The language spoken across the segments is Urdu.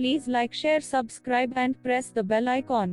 Please like, share, subscribe and press the bell icon.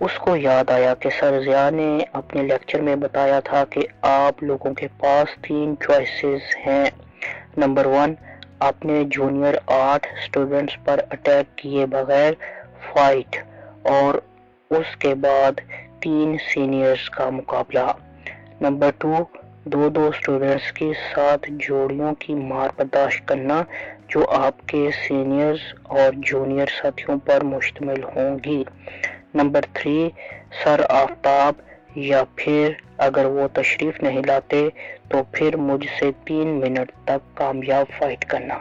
اس کو یاد آیا کہ سر ضیاء نے اپنے لیکچر میں بتایا تھا کہ آپ لوگوں کے پاس 3 چوائسز ہیں۔ نمبر 1، اپنے جونیئر 8 اسٹوڈنٹس پر اٹیک کیے بغیر فائٹ، اور اس کے بعد 3 سینئرز کا مقابلہ۔ نمبر 2، 2 اسٹوڈنٹس کے ساتھ جوڑیوں کی مار برداشت کرنا جو آپ کے سینئرز اور جونیئر ساتھیوں پر مشتمل ہوں گی۔ نمبر 3، سر آفتاب، یا پھر اگر وہ تشریف نہیں لاتے تو پھر مجھ سے 3 منٹ تک کامیاب فائٹ کرنا۔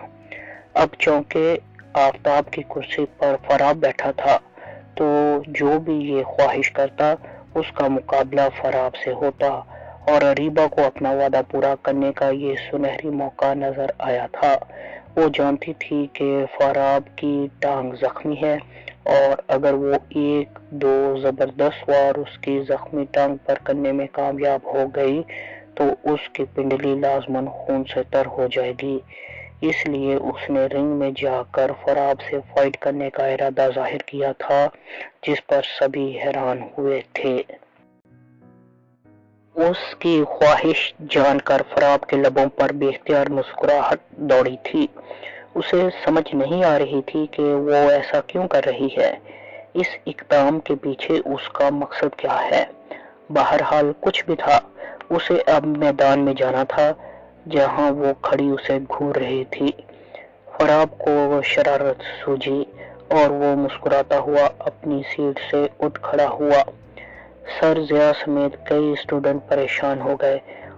اب چونکہ آفتاب کی کرسی پر فراب بیٹھا تھا تو جو بھی یہ خواہش کرتا اس کا مقابلہ فراب سے ہوتا، اور اریبہ کو اپنا وعدہ پورا کرنے کا یہ سنہری موقع نظر آیا تھا۔ وہ جانتی تھی کہ فراب کی ٹانگ زخمی ہے، اور اگر وہ 1-2 زبردست وار اس کی زخمی ٹانگ پر کرنے میں کامیاب ہو گئی تو اس کی پنڈلی لازماً خون سے تر ہو جائے گی۔ اس لیے اس نے رنگ میں جا کر فراب سے فائٹ کرنے کا ارادہ ظاہر کیا تھا، جس پر سبھی حیران ہوئے تھے۔ اس کی خواہش جان کر فراب کے لبوں پر بے اختیار مسکراہٹ دوڑی تھی۔ اسے سمجھ نہیں آ رہی تھی کہ وہ ایسا کیوں کر رہی ہے، اس اقدام کے پیچھے اس کا مقصد کیا ہے۔ بہرحال کچھ بھی تھا، اسے اب میدان میں جانا تھا جہاں وہ کھڑی اسے گھور رہی تھی۔ فراب کو شرارت سوجی اور وہ مسکراتا ہوا اپنی سیٹ سے اٹھ کھڑا ہوا۔ سر ضیاء سمیت کئی اسٹوڈنٹ پریشان ہو گئے۔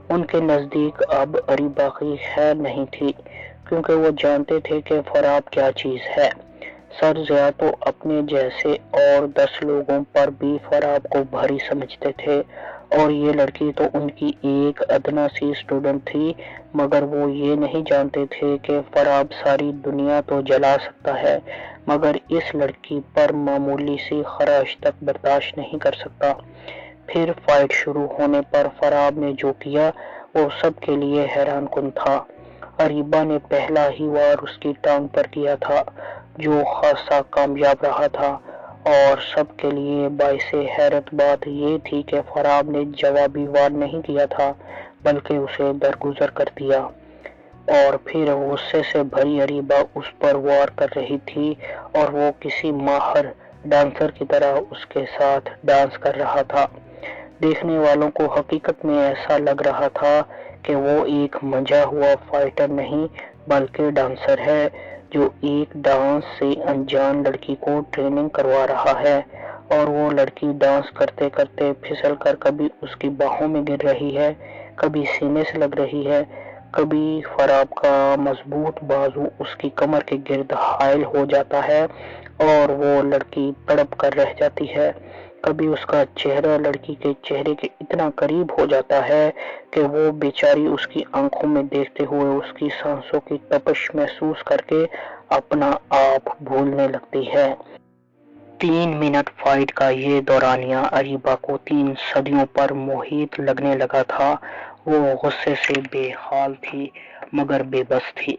ان کے نزدیک اب اریبہ کی خیر نہیں تھی، کیونکہ وہ جانتے تھے کہ فراب کیا چیز ہے۔ سر ضیاء تو اپنے جیسے اور 10 لوگوں پر بھی فراب کو بھاری سمجھتے تھے، اور یہ لڑکی تو ان کی ایک ادنا سی اسٹوڈنٹ تھی، مگر وہ یہ نہیں جانتے تھے کہ فراب ساری دنیا تو جلا سکتا ہے مگر اس لڑکی پر معمولی سی خراش تک برداشت نہیں کر سکتا۔ پھر فائٹ شروع ہونے پر فراب نے جو کیا وہ سب کے لیے حیران کن تھا۔ اریبہ نے پہلا ہی وار اس کی ٹانگ پر کیا تھا جو خاصا کامیاب رہا تھا، اور سب کے لیے باعث حیرت بات یہ تھی کہ فراب نے جوابی وار نہیں کیا تھا بلکہ اسے درگزر کر دیا، اور پھر غصے سے بھری اریبہ اس پر وار کر رہی تھی اور وہ کسی ماہر ڈانسر کی طرح اس کے ساتھ ڈانس کر رہا تھا۔ دیکھنے والوں کو حقیقت میں ایسا لگ رہا تھا کہ وہ ایک منجھا ہوا فائٹر نہیں بلکہ ڈانسر ہے جو ایک ڈانس سے انجان لڑکی کو ٹریننگ کروا رہا ہے، اور وہ لڑکی ڈانس کرتے کرتے پھسل کر کبھی اس کی باہوں میں گر رہی ہے، کبھی سینے سے لگ رہی ہے، کبھی فراب کا مضبوط بازو اس کی کمر کے گرد حائل ہو جاتا ہے اور وہ لڑکی تڑپ کر رہ جاتی ہے، کبھی اس کا چہرہ لڑکی کے چہرے کے اتنا قریب ہو جاتا ہے کہ وہ بیچاری اس کی آنکھوں میں دیکھتے ہوئے اس کی سانسوں کی تپش محسوس کر کے اپنا آپ بھولنے لگتی ہے۔ 3 منٹ فائٹ کا یہ دورانیہ اریبہ کو 3 صدیوں پر محیط لگنے لگا تھا۔ وہ غصے سے بے حال تھی مگر بے بس تھی۔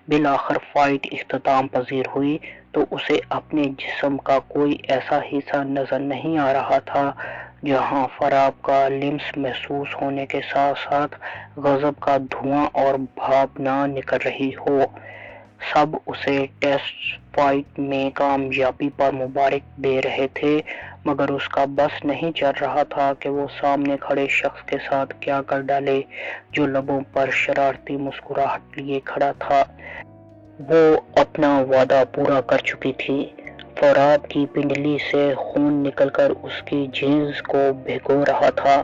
بالآخر فائٹ اختتام پذیر ہوئی تو اسے اپنے جسم کا کوئی ایسا حصہ نظر نہیں آ رہا تھا جہاں فراب کا لمس محسوس ہونے کے ساتھ ساتھ غضب کا دھواں اور بھاپ نہ نکل رہی ہو۔ سب اسے ٹیسٹ فائٹ میں کامیابی پر مبارک دے رہے تھے مگر اس کا بس نہیں چل رہا تھا کہ وہ سامنے کھڑے شخص کے ساتھ کیا کر ڈالے جو لبوں پر شرارتی مسکراہٹ لیے کھڑا تھا۔ وہ اپنا وعدہ پورا کر چکی تھی۔ فراب کی پنڈلی سے خون نکل کر اس کی جینز کو بھگو رہا تھا،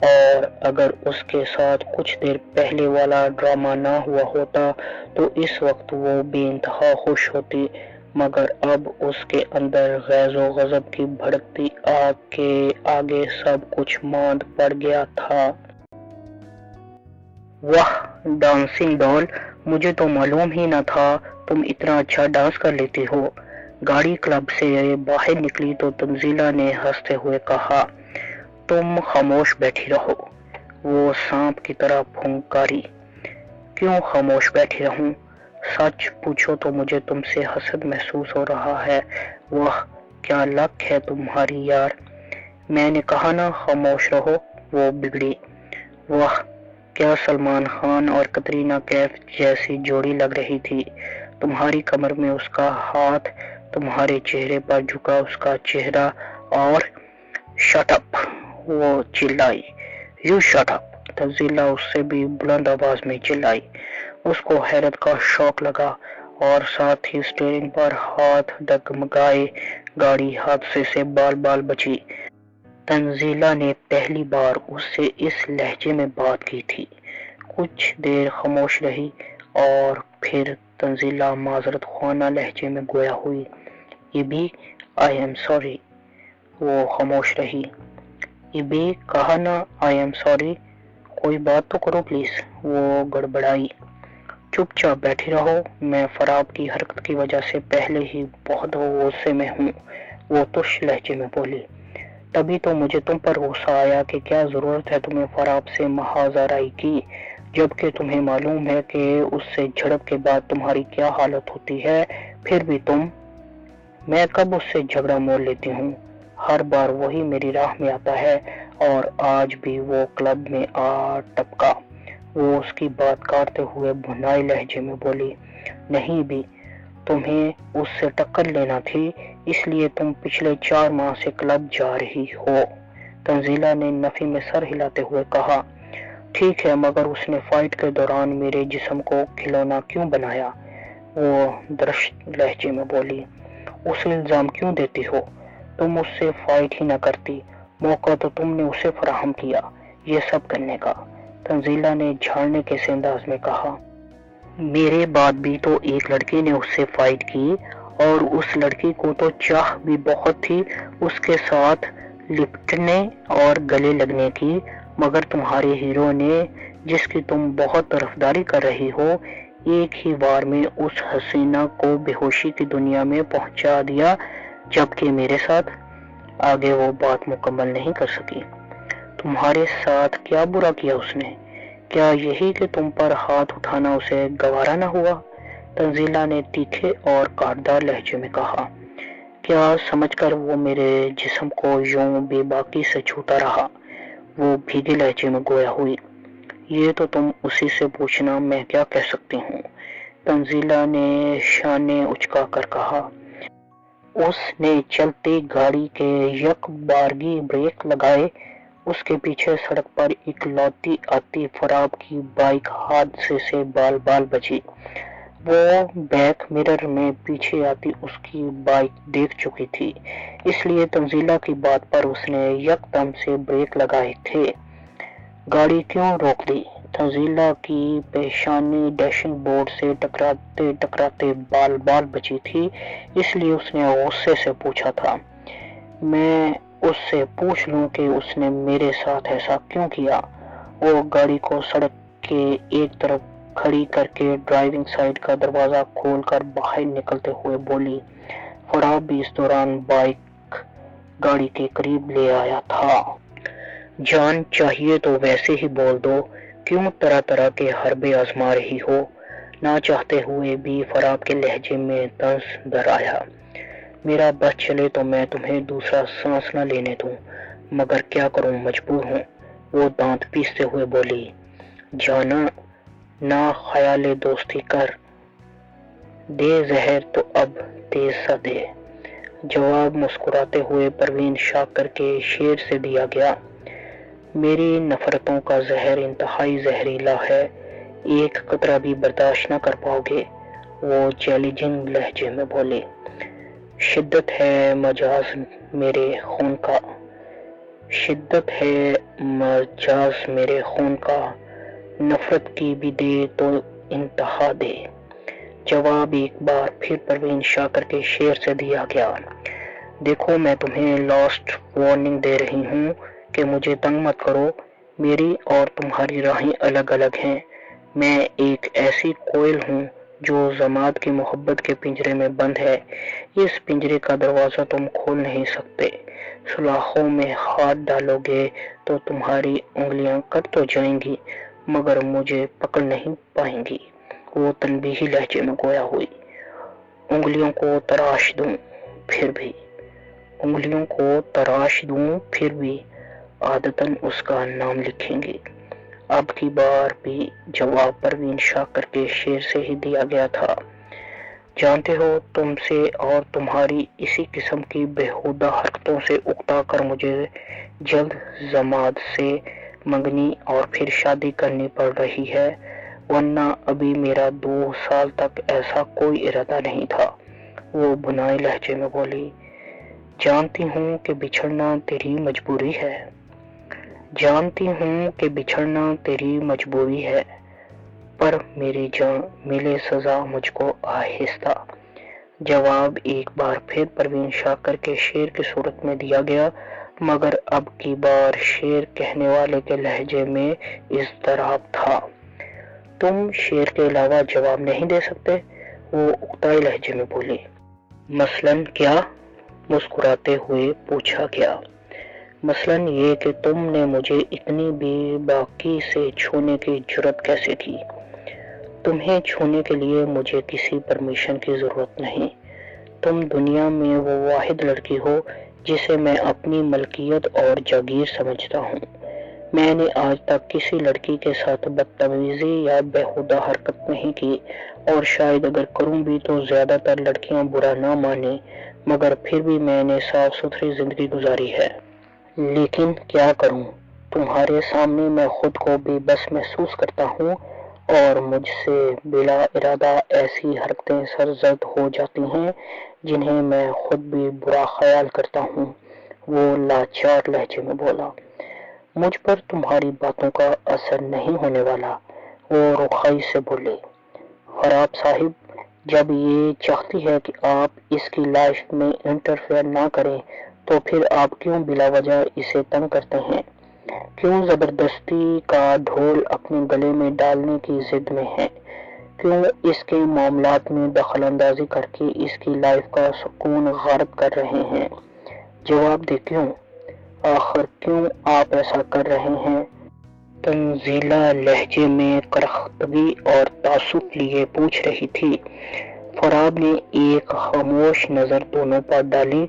اور اگر اس کے ساتھ کچھ دیر پہلے والا ڈرامہ نہ ہوا ہوتا تو اس وقت وہ بے انتہا خوش ہوتی، مگر اب اس کے اندر غیظ و غضب کی بھڑکتی آگ کے آگے سب کچھ ماند پڑ گیا تھا۔ واہ ڈانسنگ ڈال، مجھے تو معلوم ہی نہ تھا تم اتنا اچھا ڈانس کر لیتی ہو۔ گاڑی کلب سے باہر نکلی تو تنزیلہ نے ہنستے ہوئے کہا، تم خاموش بیٹھی رہو۔ وہ سانپ کی طرح پھنکاری، کیوں خاموش بیٹھی رہوں؟ سچ پوچھو تو مجھے تم سے حسد محسوس ہو رہا ہے۔ واہ کیا لک ہے تمہاری یار، میں نے کہا نا خاموش رہو، وہ بگڑی۔ واہ، کیا سلمان خان اور کترینہ کیف جیسی جوڑی لگ رہی تھی۔ تمہاری کمر میں اس کا ہاتھ، تمہارے چہرے پر جھکا اس کا چہرہ، اور شٹ اپ، وہ چلائی۔ یو شٹ اپ، تنزیلہ اس سے بھی بلند آواز میں چلائی۔ اس کو حیرت کا شوق لگا اور ساتھ ہی اسٹیئرنگ پر ہاتھ ڈگمگائے۔ گاڑی حادثے سے بال بال بچی۔ تنزیلہ نے پہلی بار اس سے اس لہجے میں بات کی تھی۔ کچھ دیر خاموش رہی اور پھر تنزیلہ معذرت خواہ لہجے میں گویا ہوئی، ایبی آئی ایم سوری۔ وہ خاموش رہی۔ ایبی، کہا نا آئی ایم سوری، کوئی بات تو کرو پلیز۔ وہ گڑبڑائی۔ چپ چاپ بیٹھی رہو، میں فراب کی حرکت کی وجہ سے پہلے ہی بہت غصے میں ہوں، وہ تش لہجے میں بولی۔ تبھی تو مجھے تم پر غصہ آیا کہ کیا ضرورت ہے تمہیں فراب سے محاذ آرائی کی، جبکہ تمہیں معلوم ہے کہ اس سے جھڑپ کے بعد تمہاری کیا حالت ہوتی ہے، پھر بھی تم۔ میں کب اس سے جھگڑا مول لیتی ہوں، ہر بار وہی میری راہ میں آتا ہے، اور آج بھی وہ کلب میں آ ٹپکا۔ وہ اس کی بات کاٹتے ہوئے بھنائی لہجے میں بولی، نہیں بھی، تمہیں اس سے ٹکر لینا تھی، اس لیے تم پچھلے 4 ماہ سے کلب جا رہی ہو۔ تنزیلہ نے نفی میں سر ہلاتے ہوئے کہا، ٹھیک ہے، مگر اس نے فائٹ کے دوران میرے جسم کو کھلونا کیوں بنایا؟ وہ درشت لہجے میں بولی، اسے الزام کیوں دیتی ہو؟ تم اس سے فائٹ ہی نہ کرتی، موقع تو تم نے اسے فراہم کیا یہ سب کرنے کا۔ تنزیلہ نے جھاڑنے کے سے انداز میں کہا، میرے بعد بھی تو ایک لڑکی نے اس سے فائٹ کی، اور اس لڑکی کو تو چاہ بھی بہت تھی اس کے ساتھ لپٹنے اور گلے لگنے کی، مگر تمہارے ہیرو نے، جس کی تم بہت طرفداری کر رہی ہو، ایک ہی وار میں اس حسینہ کو بے ہوشی کی دنیا میں پہنچا دیا، جبکہ میرے ساتھ۔ آگے وہ بات مکمل نہیں کر سکی۔ تمہارے ساتھ کیا برا کیا اس نے؟ کیا یہی کہ تم پر ہاتھ اٹھانا اسے گوارا نہ ہوا؟ تنزیلہ نے تیکھے اور کاٹدار لہجے میں کہا، کیا سمجھ کر وہ میرے جسم کو یوں بے باکی سے چھوتا رہا؟ وہ بھیگے لہجے میں گویا ہوئی، یہ تو تم اسی سے پوچھنا، میں کیا کہہ سکتی ہوں؟ تنزیلہ نے شانے اچکا کر کہا۔ اس نے چلتی گاڑی کے یک بارگی بریک لگائے۔ اس کے پیچھے سڑک پر اکلوتی آتی فراب کی بائک حادثے سے بال بال بچی۔ وہ بیک مرر میں پیچھے آتی اس کی بائک دیکھ چکی تھی، اس لیے تنزیلہ کی بات پر اس نے یکدم سے بریک لگائے تھے۔ گاڑی کیوں روک دی؟ تنزیلہ کی پیشانی ڈیشنگ بورڈ سے ٹکراتے ٹکراتے بال بال بچی تھی، اس لیے اس نے غصے سے پوچھا تھا۔ میں اس سے پوچھ لوں کہ اس نے میرے ساتھ ایسا کیوں کیا؟ وہ گاڑی کو سڑک کے ایک طرف کھڑی کر کے ڈرائیونگ سائیڈ کا دروازہ کھول کر باہر نکلتے ہوئے بولی۔ فراب بھی اس دوران بائک گاڑی کے قریب لے آیا تھا۔ جان چاہیے تو ویسے ہی بول دو، کیوں طرح طرح کے حربے آزما رہی ہو؟ نہ چاہتے ہوئے بھی فراب کے لہجے میں طنز در آیا۔ میرا بس چلے تو میں تمہیں دوسرا سانس نہ لینے دوں، مگر کیا کروں، مجبور ہوں۔ وہ دانت پیستے ہوئے بولی، جانا، نہ خیال دوستی کر، دے زہر تو اب تیز سا دے۔ جواب مسکراتے ہوئے پروین شاکر کے شعر سے دیا گیا، میری نفرتوں کا زہر انتہائی زہریلا ہے، ایک قطرہ بھی برداشت نہ کر پاؤ گے۔ وہ چیلنجنگ لہجے میں بولے، شدت ہے مجاز میرے خون کا، شدت ہے مجاز میرے خون کا، نفرت کی بھی دے تو انتہا دے۔ جواب ایک بار پھر پروین شاکر کے شعر سے دیا گیا، دیکھو میں تمہیں لاسٹ وارننگ دے رہی ہوں کہ مجھے تنگ مت کرو، میری اور تمہاری راہیں الگ الگ ہیں، میں ایک ایسی کوئل ہوں جو ضماد کی محبت کے پنجرے میں بند ہے، اس پنجرے کا دروازہ تم کھول نہیں سکتے، سلاخوں میں ہاتھ ڈالو گے تو تمہاری انگلیاں کٹ تو جائیں گی مگر مجھے پکڑ نہیں پائیں گی۔ وہ تنبیہی لہجے میں گویا ہوئی، انگلیوں کو تراش دوں، پھر بھی۔ انگلیوں کو تراش دوں پھر بھی عادتاً اس کا نام لکھیں گے۔ اب کی بار بھی جواب پروین شاکر کے شعر سے ہی دیا گیا تھا۔ جانتے ہو تم سے اور تمہاری اسی قسم کی بیہودہ حرکتوں سے اکتا کر مجھے جلد زماد سے منگنی اور پھر شادی کرنی پڑ رہی ہے، ورنہ ابھی میرا 2 سال تک ایسا کوئی ارادہ نہیں تھا۔ وہ بنائی لہجے میں بولی، جانتی ہوں کہ بچھڑنا تیری مجبوری ہے، جانتی ہوں کہ بچھڑنا تیری مجبوری ہے، پر میری جان ملے سزا مجھ کو آہستہ۔ جواب ایک بار پھر پروین شاکر کے شعر کی صورت میں دیا گیا، مگر اب کی بار شعر کہنے والے کے لہجے میں اضطراب تھا۔ تم شعر کے علاوہ جواب نہیں دے سکتے؟ وہ اکتائی لہجے میں بولی۔ مثلاً کیا؟ مسکراتے ہوئے پوچھا گیا۔ مثلاً یہ کہ تم نے مجھے اتنی بے باکی سے چھونے کی جرأت کیسے کی؟ تمہیں چھونے کے لیے مجھے کسی پرمیشن کی ضرورت نہیں۔ تم دنیا میں وہ واحد لڑکی ہو جسے میں اپنی ملکیت اور جاگیر سمجھتا ہوں۔ میں نے آج تک کسی لڑکی کے ساتھ بدتمیزی یا بیہودہ حرکت نہیں کی، اور شاید اگر کروں بھی تو زیادہ تر لڑکیاں برا نہ مانیں، مگر پھر بھی میں نے صاف ستھری زندگی گزاری ہے۔ لیکن کیا کروں، تمہارے سامنے میں خود کو بے بس محسوس کرتا ہوں، اور مجھ سے بلا ارادہ ایسی حرکتیں سرزد ہو جاتی ہیں جنہیں میں خود بھی برا خیال کرتا ہوں۔ وہ لاچار لہجے میں بولا۔ مجھ پر تمہاری باتوں کا اثر نہیں ہونے والا، وہ رخائی سے بولے۔ فراب صاحب، جب یہ چاہتی ہے کہ آپ اس کی لائف میں انٹرفیئر نہ کریں تو پھر آپ کیوں بلا وجہ اسے تنگ کرتے ہیں؟ کیوں زبردستی کا ڈھول اپنے گلے میں ڈالنے کی ضد میں ہیں؟ کیوں اس کے معاملات میں دخل اندازی کر کے اس کی لائف کا سکون غارت کر رہے ہیں؟ جواب دے کیوں؟ آخر کیوں آپ ایسا کر رہے ہیں؟ تنزیلہ لہجے میں کرختگی اور تعصب لیے پوچھ رہی تھی۔ فراب نے ایک خاموش نظر دونوں پر ڈالی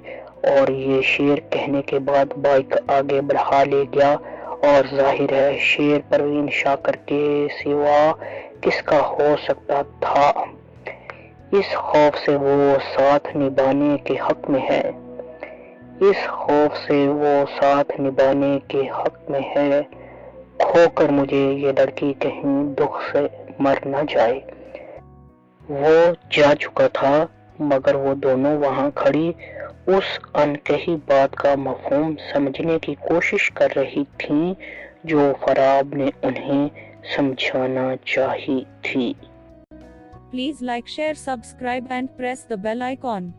اور یہ شعر کہنے کے بعد بائک آگے بڑھا لے گیا، اور ظاہر ہے شعر پروین شاکر کے سوا کس کا ہو سکتا تھا۔ اس خوف سے وہ ساتھ نبھانے کے حق میں ہے، اس خوف سے وہ ساتھ نبھانے کے حق میں ہے، کھو کر مجھے یہ لڑکی کہیں دکھ سے مر نہ جائے۔ وہ جا چکا تھا، مگر وہ دونوں وہاں کھڑی اس انکہی بات کا مفہوم سمجھنے کی کوشش کر رہی تھیں جو فراب نے انہیں سمجھانا چاہی تھی۔ Please like, share, subscribe and press the bell icon.